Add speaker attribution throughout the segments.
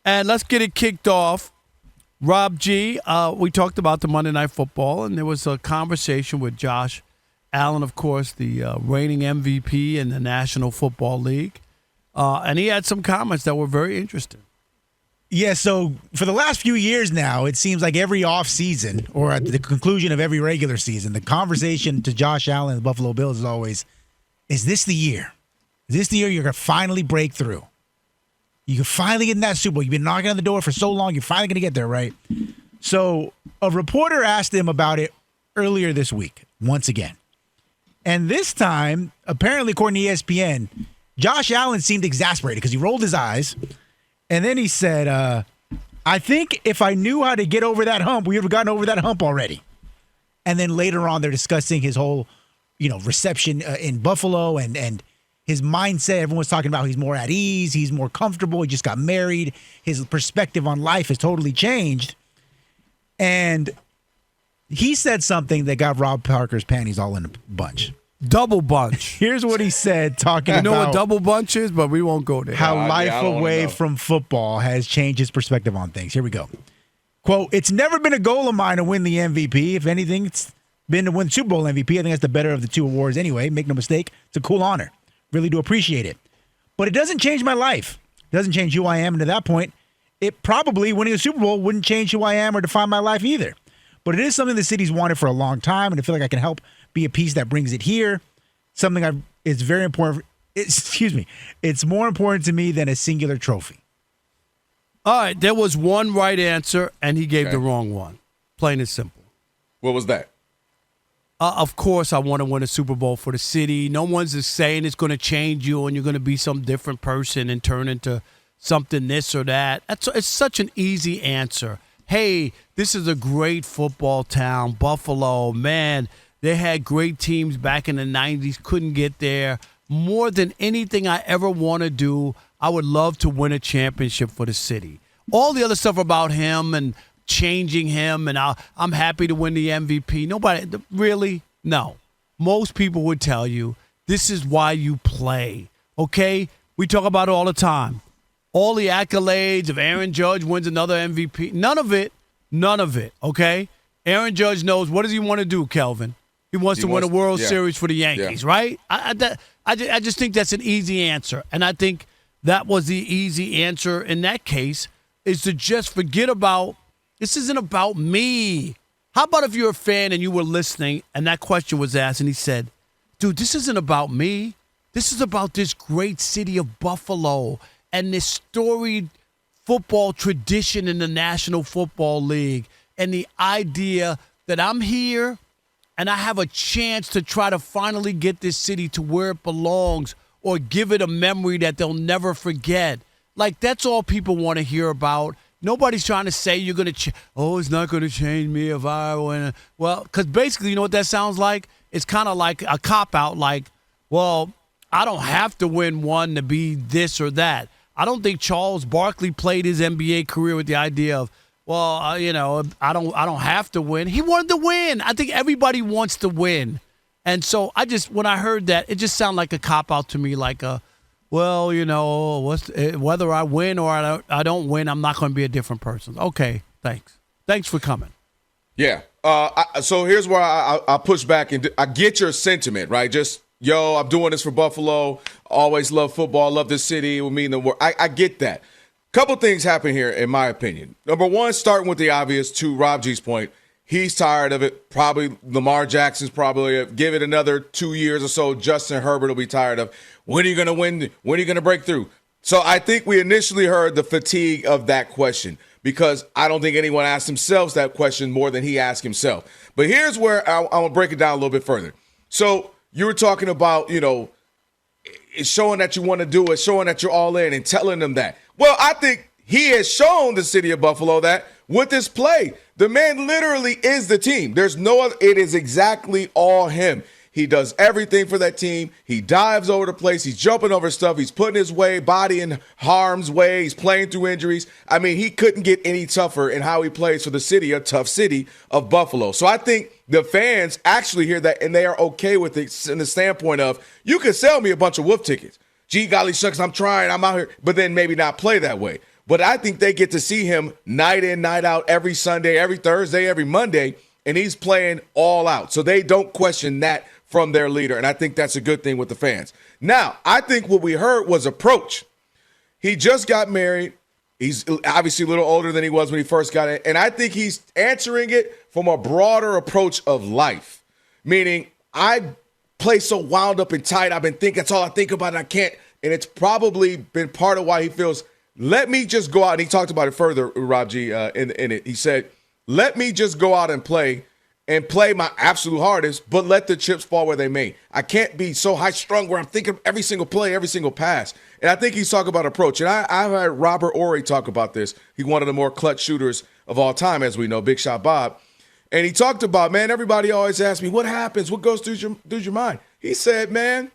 Speaker 1: And let's get it kicked off. Rob G, we talked about the Monday Night Football, and there was a conversation with Josh Allen, of course, the reigning MVP in the National Football League. And he had some comments that were very interesting.
Speaker 2: Yeah, so for the last few years now, it seems like every offseason or at the conclusion of every regular season, the conversation to Josh Allen and the Buffalo Bills is always, is this the year? Is this the year you're going to finally break through? You can finally get in that Super Bowl. You've been knocking on the door for so long, you're finally going to get there, right? So a reporter asked him about it earlier this week, once again. And this time, apparently, according to ESPN, Josh Allen seemed exasperated because he rolled his eyes. And then he said, I think if I knew how to get over that hump, we would have gotten over that hump already. And then later on, they're discussing his whole, reception in Buffalo and his mindset. Everyone's talking about he's more at ease. He's more comfortable. He just got married. His perspective on life has totally changed. And he said something that got Rob Parker's panties all in a bunch.
Speaker 1: Double bunch.
Speaker 2: Here's what he said talking about.
Speaker 1: You know what double bunch is, but we won't go there.
Speaker 2: How life away from football has changed his perspective on things. Here we go. Quote, it's never been a goal of mine to win the MVP. If anything, it's been to win Super Bowl MVP. I think that's the better of the two awards anyway. Make no mistake. It's a cool honor. Really do appreciate it. But it doesn't change my life. It doesn't change who I am. And to that point, it probably, winning a Super Bowl, wouldn't change who I am or define my life either. But it is something the city's wanted for a long time, and I feel like I can help be a piece that brings it here. Something it's very important. It's more important to me than a singular trophy.
Speaker 1: All right, there was one right answer, and he gave the wrong one. Plain and simple.
Speaker 3: What was that?
Speaker 1: Of course, I want to win a Super Bowl for the city. No one's just saying it's going to change you and you're going to be some different person and turn into something this or that. It's such an easy answer. Hey, this is a great football town, Buffalo. Man, they had great teams back in the 90s, couldn't get there. More than anything I ever want to do, I would love to win a championship for the city. All the other stuff about him and changing him, and I'm happy to win the MVP. Nobody, really? No. Most people would tell you this is why you play, okay? We talk about it all the time. All the accolades of Aaron Judge wins another MVP. None of it, okay? Aaron Judge knows, what does he want to do, Kelvin? He wants to win a World Series for the Yankees, right? I just think that's an easy answer. And I think that was the easy answer in that case, is to just forget about, this isn't about me. How about if you're a fan and you were listening and that question was asked and he said, dude, this isn't about me. This is about this great city of Buffalo and this storied football tradition in the National Football League and the idea that I'm here and I have a chance to try to finally get this city to where it belongs or give it a memory that they'll never forget. Like, that's all people want to hear about. Nobody's trying to say you're going to it's not going to change me if I win. Well, because basically, you know what that sounds like? It's kind of like a cop-out, like, well, I don't have to win one to be this or that. I don't think Charles Barkley played his NBA career with the idea of, well, I don't have to win. He wanted to win. I think everybody wants to win. And so when I heard that, it just sounded like a cop-out to me, like well, whether I win or I don't win, I'm not going to be a different person. Okay, thanks. Thanks for coming.
Speaker 3: Yeah. So here's where I push back, and I get your sentiment, right? Just, I'm doing this for Buffalo. Always love football. Love this city. It will mean the world. I get that. Couple things happen here, in my opinion. Number one, starting with the obvious, to Rob G's point, he's tired of it. Probably Lamar Jackson's probably, give it another 2 years or so, Justin Herbert will be tired of, when are you going to win? When are you going to break through? So I think we initially heard the fatigue of that question, because I don't think anyone asked themselves that question more than he asked himself. But here's where I'm going to break it down a little bit further. So you were talking about, it's showing that you want to do it, showing that you're all in and telling them that. Well, I think he has shown the city of Buffalo that with this play. The man literally is the team. There's no other. It is exactly all him. He does everything for that team. He dives over the place. He's jumping over stuff. He's putting his body in harm's way. He's playing through injuries. I mean, he couldn't get any tougher in how he plays for the city, a tough city of Buffalo. So I think the fans actually hear that, and they are okay with it in the standpoint of, you can sell me a bunch of wolf tickets. Gee, golly shucks, I'm trying. I'm out here. But then maybe not play that way. But I think they get to see him night in, night out, every Sunday, every Thursday, every Monday, and he's playing all out. So they don't question that from their leader, and I think that's a good thing with the fans. Now, I think what we heard was approach. He just got married. He's obviously a little older than he was when he first got in, and I think he's answering it from a broader approach of life, meaning I play so wound up and tight. I've been thinking, that's all I think about, and I can't. And it's probably been part of why he feels, let me just go out. And he talked about it further, Rob G, in it. He said, let me just go out and play my absolute hardest, but let the chips fall where they may. I can't be so high-strung where I'm thinking of every single play, every single pass. And I think he's talking about approach. And I've heard Robert Horry talk about this. He's one of the more clutch shooters of all time, as we know, Big Shot Bob. And he talked about, man, everybody always asks me, what happens? What goes through your mind? He said, man,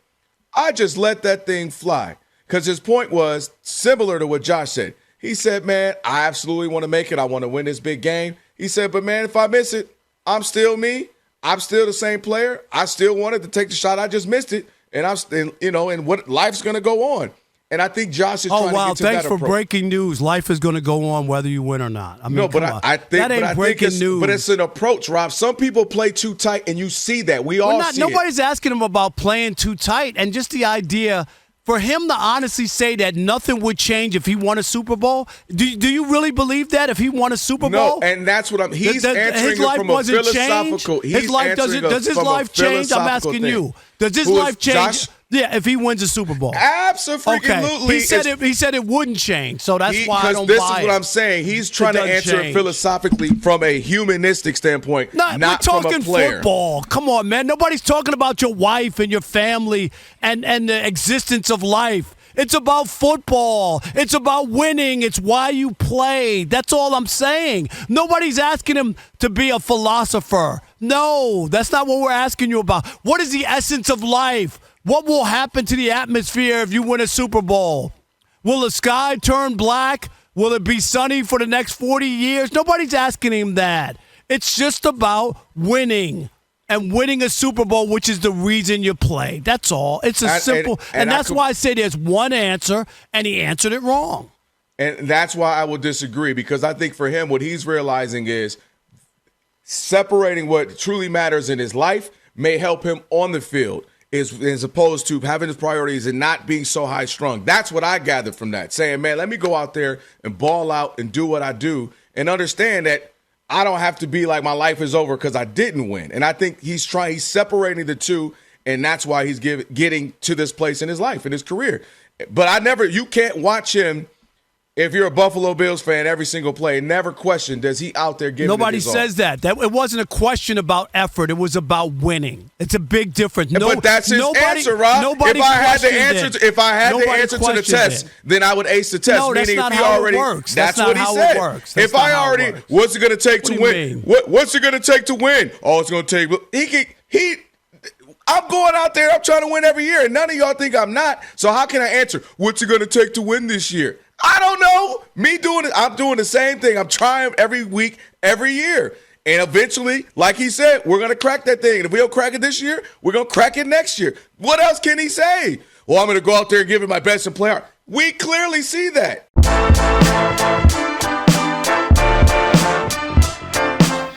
Speaker 3: I just let that thing fly. Because his point was similar to what Josh said. He said, man, I absolutely want to make it. I want to win this big game. He said, but, man, if I miss it, I'm still me. I'm still the same player. I still wanted to take the shot. I just missed it. And I'm still, and what life's going to go on. And I think Josh is trying to get to that approach.
Speaker 1: Thanks for breaking news. Life is going to go on whether you win or not. I mean,
Speaker 3: no, but I think
Speaker 1: that ain't breaking news.
Speaker 3: But it's an approach, Rob. Some people play too tight, and you see that. We all see it.
Speaker 1: Nobody's asking him about playing too tight, and just the idea for him to honestly say that nothing would change if he won a Super Bowl. Do you really believe that if he won a Super Bowl?
Speaker 3: No, and that's what he's answering it from a philosophical.
Speaker 1: Does his life change? I'm asking you. Does his life change?
Speaker 3: Josh?
Speaker 1: Yeah, if he wins a Super Bowl.
Speaker 3: Absolutely.
Speaker 1: Okay. He said it wouldn't change, so that's why I don't buy it.
Speaker 3: This is what I'm saying. He's trying to answer it philosophically from a humanistic standpoint, not from a player.
Speaker 1: We're talking football. Come on, man. Nobody's talking about your wife and your family and the existence of life. It's about football. It's about winning. It's why you play. That's all I'm saying. Nobody's asking him to be a philosopher. No, that's not what we're asking you about. What is the essence of life? What will happen to the atmosphere if you win a Super Bowl? Will the sky turn black? Will it be sunny for the next 40 years? Nobody's asking him that. It's just about winning and winning a Super Bowl, which is the reason you play. That's all. It's a simple, and that's why I say there's one answer, and he answered it wrong.
Speaker 3: And that's why I will disagree, because I think for him, what he's realizing is separating what truly matters in his life may help him on the field. As opposed to having his priorities and not being so high strung. That's what I gathered from that. Saying, man, let me go out there and ball out and do what I do and understand that I don't have to be like my life is over because I didn't win. And I think he's separating the two, and that's why he's getting to this place in his life, in his career. But you can't watch him. If you're a Buffalo Bills fan, every single play, never question, does he out there giving
Speaker 1: Nobody
Speaker 3: it his
Speaker 1: says
Speaker 3: all?
Speaker 1: that. It wasn't a question about effort. It was about winning. It's a big difference.
Speaker 3: But that's his answer, Rob. If I had the answer to the test, then I would ace the test.
Speaker 1: No, that's not how it works.
Speaker 3: That's what he said. If I already, what's it going to take to win? What's it going to take to win? Oh, it's going to take. I'm going out there. I'm trying to win every year, and none of y'all think I'm not. So how can I answer? What's it going to take to win this year? I don't know. I'm doing the same thing. I'm trying every week, every year. And eventually, like he said, we're going to crack that thing. And if we don't crack it this year, we're going to crack it next year. What else can he say? Well, I'm going to go out there and give it my best and play hard. We clearly see that.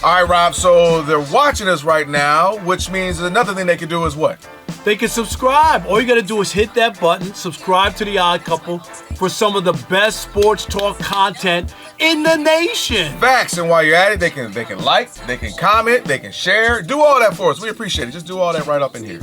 Speaker 3: All right, Rob, so they're watching us right now, which means another thing they can do is what?
Speaker 1: They can subscribe. All you got to do is hit that button, subscribe to The Odd Couple for some of the best sports talk content in the nation.
Speaker 3: Facts. And while you're at it, they can like, they can comment, they can share. Do all that for us. We appreciate it. Just do all that right up in here.